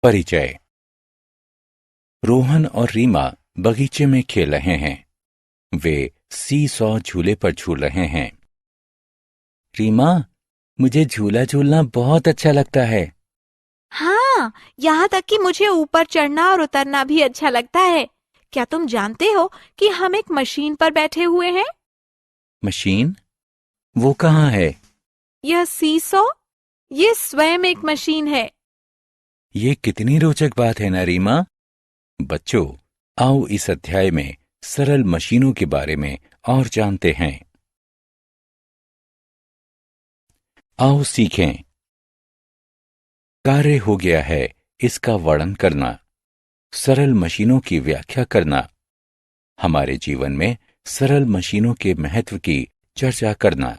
परिचय। रोहन और रीमा बगीचे में खेल रहे हैं। वे सी सॉ झूले पर झूल रहे हैं। रीमा, मुझे झूला झूलना बहुत अच्छा लगता है। हाँ, यहाँ तक कि मुझे ऊपर चढ़ना और उतरना भी अच्छा लगता है। क्या तुम जानते हो कि हम एक मशीन पर बैठे हुए हैं? मशीन? वो कहाँ है? यह सीसॉ, ये स्वयं एक मशीन है। ये कितनी रोचक बात है ना रीमा। बच्चों, आओ इस अध्याय में सरल मशीनों के बारे में और जानते हैं। आओ सीखें। कार्य हो गया है इसका वर्णन करना, सरल मशीनों की व्याख्या करना, हमारे जीवन में सरल मशीनों के महत्व की चर्चा करना,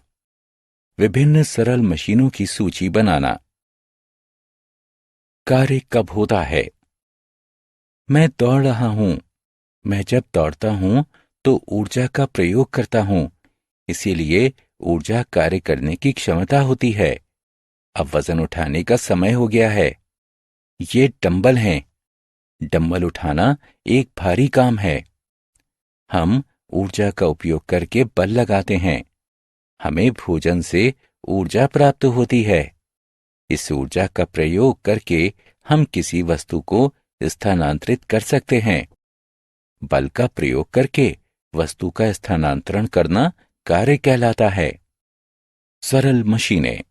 विभिन्न सरल मशीनों की सूची बनाना। कार्य कब होता है? मैं दौड़ रहा हूं। मैं जब दौड़ता हूं तो ऊर्जा का प्रयोग करता हूं, इसीलिए ऊर्जा कार्य करने की क्षमता होती है। अब वजन उठाने का समय हो गया है। ये डंबल हैं। डंबल उठाना एक भारी काम है। हम ऊर्जा का उपयोग करके बल लगाते हैं। हमें भोजन से ऊर्जा प्राप्त होती है। इस ऊर्जा का प्रयोग करके हम किसी वस्तु को स्थानांतरित कर सकते हैं। बल का प्रयोग करके वस्तु का स्थानांतरण करना कार्य कहलाता है। सरल मशीनें।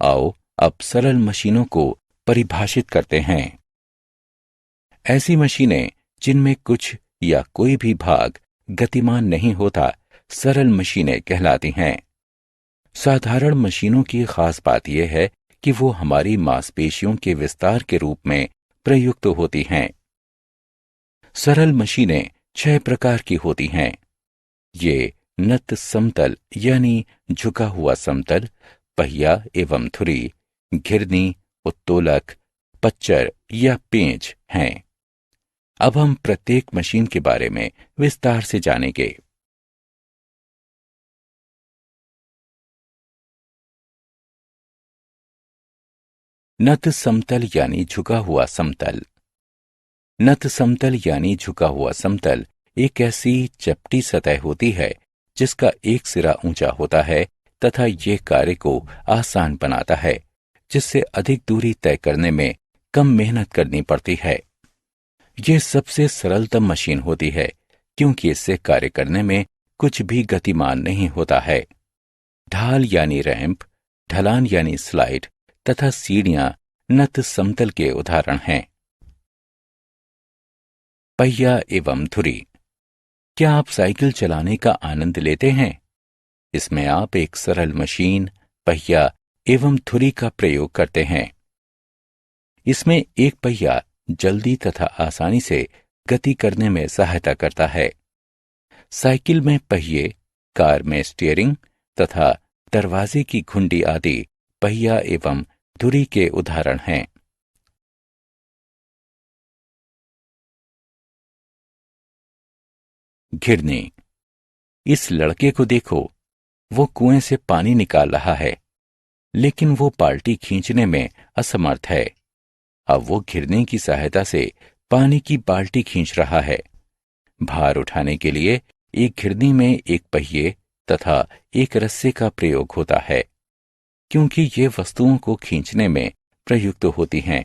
आओ अब सरल मशीनों को परिभाषित करते हैं। ऐसी मशीनें जिनमें कुछ या कोई भी भाग गतिमान नहीं होता, सरल मशीनें कहलाती हैं। साधारण मशीनों की खास बात यह है कि वो हमारी मांसपेशियों के विस्तार के रूप में प्रयुक्त होती हैं। सरल मशीनें 6 प्रकार की होती हैं। ये नत समतल यानी झुका हुआ समतल, पहिया एवं धुरी, घिरनी, उत्तोलक, पच्चर या पेंच हैं। अब हम प्रत्येक मशीन के बारे में विस्तार से जानेंगे। नत समतल यानी झुका हुआ समतल। नत समतल यानी झुका हुआ समतल एक ऐसी चपटी सतह होती है जिसका एक सिरा ऊंचा होता है तथा ये कार्य को आसान बनाता है, जिससे अधिक दूरी तय करने में कम मेहनत करनी पड़ती है। ये सबसे सरलतम मशीन होती है क्योंकि इससे कार्य करने में कुछ भी गतिमान नहीं होता है। ढाल यानी रैंप, ढलान यानी स्लाइड तथा सीढ़ियां नत समतल के उदाहरण हैं। पहिया एवं धुरी। क्या आप साइकिल चलाने का आनंद लेते हैं? इसमें आप एक सरल मशीन, पहिया एवं धुरी का प्रयोग करते हैं। इसमें एक पहिया जल्दी तथा आसानी से गति करने में सहायता करता है। साइकिल में पहिए, कार में स्टीयरिंग तथा दरवाजे की घुंडी आदि पहिया एवं धुरी के उदाहरण हैं। घिरनी। इस लड़के को देखो, वो कुएं से पानी निकाल रहा है, लेकिन वो बाल्टी खींचने में असमर्थ है। अब वो घिरनी की सहायता से पानी की बाल्टी खींच रहा है। भार उठाने के लिए एक घिरनी में एक पहिए तथा एक रस्से का प्रयोग होता है, क्योंकि ये वस्तुओं को खींचने में प्रयुक्त होती हैं,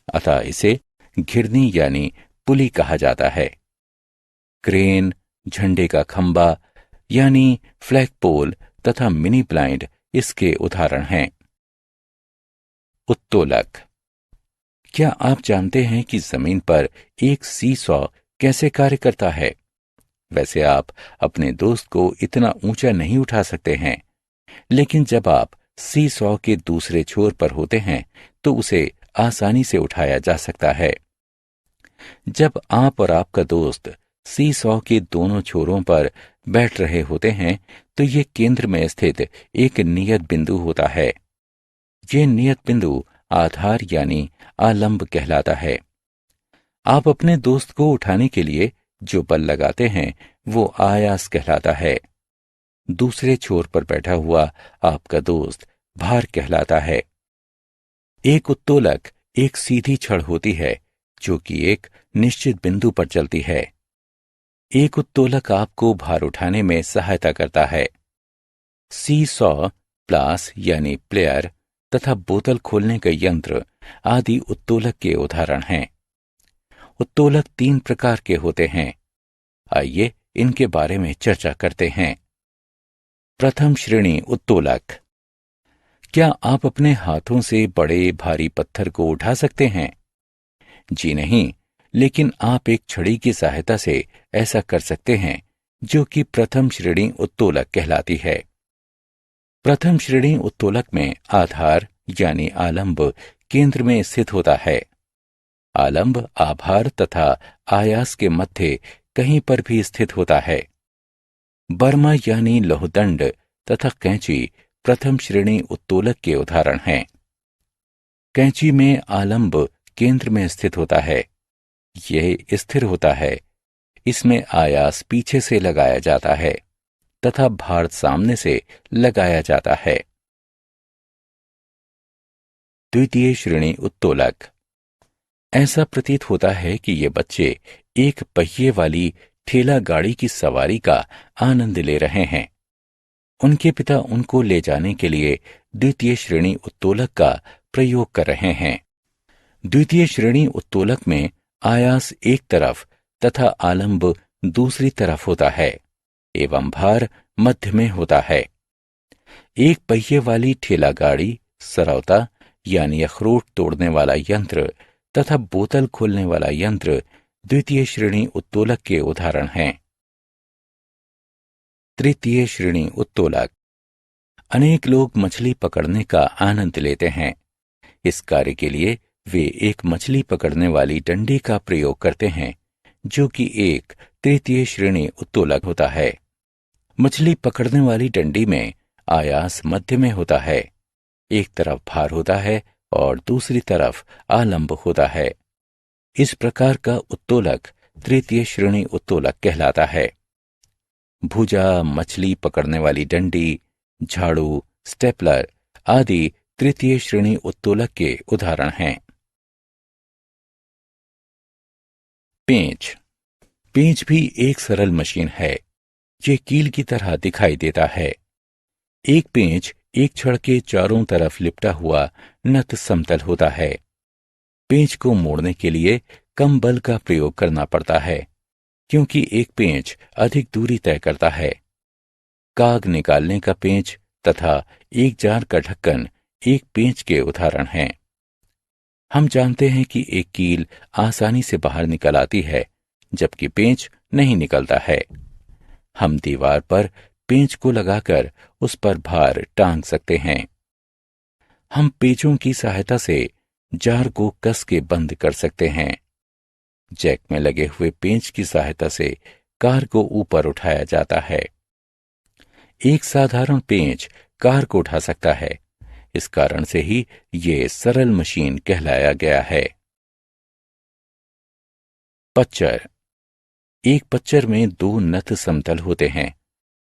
अतः इसे घिरनी यानी पुली कहा जाता है। क्रेन, झंडे का खंबा यानी फ्लैग पोल तथा मिनी ब्लाइंड इसके उदाहरण हैं। उत्तोलक। क्या आप जानते हैं कि जमीन पर एक सी सॉ कैसे कार्य करता है? वैसे आप अपने दोस्त को इतना ऊंचा नहीं उठा सकते हैं, लेकिन जब आप सी सॉ के दूसरे छोर पर होते हैं तो उसे आसानी से उठाया जा सकता है। जब आप और आपका दोस्त सी सॉ के दोनों छोरों पर बैठ रहे होते हैं तो ये केंद्र में स्थित एक नियत बिंदु होता है। ये नियत बिंदु आधार यानी आलंब कहलाता है। आप अपने दोस्त को उठाने के लिए जो बल लगाते हैं वो आयास कहलाता है। दूसरे छोर पर बैठा हुआ आपका दोस्त भार कहलाता है। एक उत्तोलक एक सीधी छड़ होती है जो कि एक निश्चित बिंदु पर चलती है। एक उत्तोलक आपको भार उठाने में सहायता करता है। सी सॉ, प्लास यानी प्लेयर तथा बोतल खोलने का यंत्र आदि उत्तोलक के उदाहरण हैं। उत्तोलक 3 प्रकार के होते हैं। आइए इनके बारे में चर्चा करते हैं। प्रथम श्रेणी उत्तोलक। क्या आप अपने हाथों से बड़े भारी पत्थर को उठा सकते हैं? जी नहीं, लेकिन आप एक छड़ी की सहायता से ऐसा कर सकते हैं, जो कि प्रथम श्रेणी उत्तोलक कहलाती है। प्रथम श्रेणी उत्तोलक में आधार यानी आलंब केंद्र में स्थित होता है। आलंब आभार तथा आयास के मध्य कहीं पर भी स्थित होता है। बर्मा यानी लौहदंड तथा कैंची प्रथम श्रेणी उत्तोलक के उदाहरण हैं। कैंची में आलंब केंद्र में स्थित होता है। यह स्थिर होता है। इसमें आयास पीछे से लगाया जाता है तथा भार सामने से लगाया जाता है। द्वितीय श्रेणी उत्तोलक। ऐसा प्रतीत होता है कि ये बच्चे एक पहिए वाली ठेला गाड़ी की सवारी का आनंद ले रहे हैं। उनके पिता उनको ले जाने के लिए द्वितीय श्रेणी उत्तोलक का प्रयोग कर रहे हैं। द्वितीय श्रेणी उत्तोलक में आयास एक तरफ तथा आलंब दूसरी तरफ होता है एवं भार मध्य में होता है। एक पहिए वाली ठेला गाड़ी, सरौता यानी अखरोट तोड़ने वाला यंत्र तथा बोतल खोलने वाला यंत्र द्वितीय श्रेणी उत्तोलक के उदाहरण हैं। तृतीय श्रेणी उत्तोलक। अनेक लोग मछली पकड़ने का आनंद लेते हैं। इस कार्य के लिए वे एक मछली पकड़ने वाली डंडी का प्रयोग करते हैं, जो कि एक तृतीय श्रेणी उत्तोलक होता है। मछली पकड़ने वाली डंडी में आयास मध्य में होता है। एक तरफ भार होता है और दूसरी तरफ आलंब होता है। इस प्रकार का उत्तोलक तृतीय श्रेणी उत्तोलक कहलाता है। भुजा, मछली पकड़ने वाली डंडी, झाड़ू, स्टेपलर आदि तृतीय श्रेणी उत्तोलक के उदाहरण हैं। पेंच। पेंच भी एक सरल मशीन है। ये कील की तरह दिखाई देता है। एक पेंच एक छड़ के चारों तरफ लिपटा हुआ नत समतल होता है। पेंच को मोड़ने के लिए कम बल का प्रयोग करना पड़ता है, क्योंकि एक पेंच अधिक दूरी तय करता है। काग निकालने का पेंच तथा एक जार का ढक्कन एक पेंच के उदाहरण हैं। हम जानते हैं कि एक कील आसानी से बाहर निकल आती है, जबकि पेंच नहीं निकलता है। हम दीवार पर पेंच को लगाकर उस पर भार टांग सकते हैं। हम पेंचों की सहायता से जार को कस के बंद कर सकते हैं। जैक में लगे हुए पेंच की सहायता से कार को ऊपर उठाया जाता है। एक साधारण पेंच कार को उठा सकता है। इस कारण से ही ये सरल मशीन कहलाया गया है। पच्चर। एक पच्चर में 2 नत समतल होते हैं,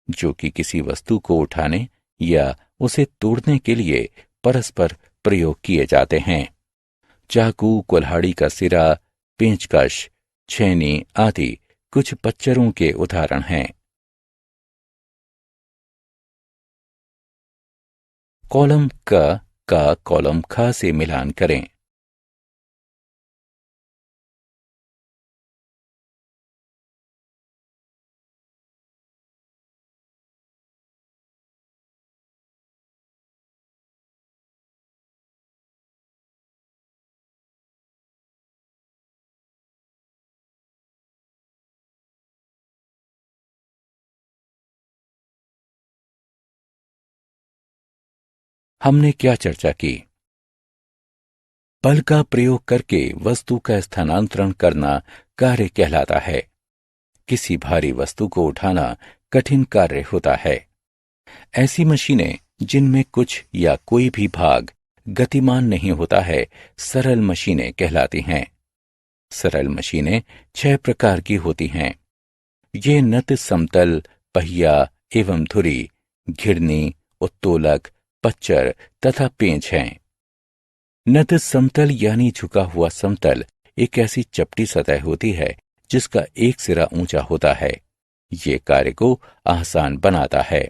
जो कि किसी वस्तु को उठाने या उसे तोड़ने के लिए परस्पर प्रयोग किए जाते हैं। चाकू, कुल्हाड़ी का सिरा, पेंचकश, छेनी आदि कुछ पच्चरों के उदाहरण हैं। कॉलम क का कॉलम ख से मिलान करें। हमने क्या चर्चा की? बल का प्रयोग करके वस्तु का स्थानांतरण करना कार्य कहलाता है। किसी भारी वस्तु को उठाना कठिन कार्य होता है। ऐसी मशीनें जिनमें कुछ या कोई भी भाग गतिमान नहीं होता है, सरल मशीनें कहलाती हैं। सरल मशीनें 6 प्रकार की होती हैं। ये नत समतल, पहिया एवं धुरी, घिरनी, उत्तोलक, पच्चर तथा पेंच हैं। नत समतल यानी झुका हुआ समतल एक ऐसी चपटी सतह होती है जिसका एक सिरा ऊंचा होता है। ये कार्य को आसान बनाता है।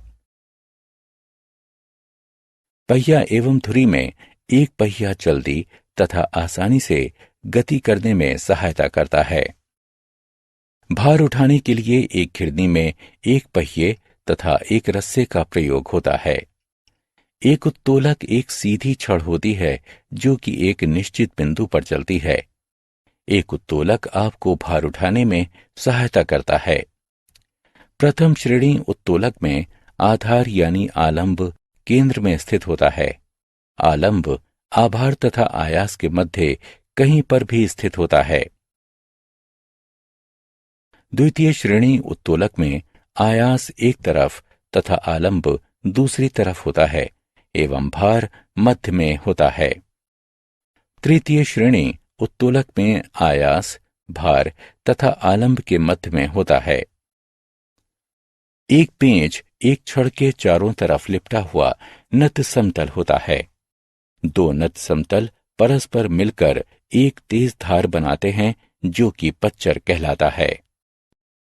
पहिया एवं धुरी में एक पहिया जल्दी तथा आसानी से गति करने में सहायता करता है। भार उठाने के लिए एक घिरनी में एक पहिए तथा एक रस्से का प्रयोग होता है। एक उत्तोलक एक सीधी छड़ होती है जो कि एक निश्चित बिंदु पर चलती है। एक उत्तोलक आपको भार उठाने में सहायता करता है। प्रथम श्रेणी उत्तोलक में आधार यानी आलंब केंद्र में स्थित होता है। आलंब आभार तथा आयास के मध्य कहीं पर भी स्थित होता है। द्वितीय श्रेणी उत्तोलक में आयास एक तरफ तथा आलंब दूसरी तरफ होता है एवं भार मध्य में होता है। तृतीय श्रेणी उत्तोलक में आयास, भार तथा आलंब के मध्य में होता है। एक पेंच एक छड़ के चारों तरफ लिपटा हुआ नत समतल होता है। दो नत समतल परस्पर मिलकर एक तेज धार बनाते हैं जो कि पच्चर कहलाता है।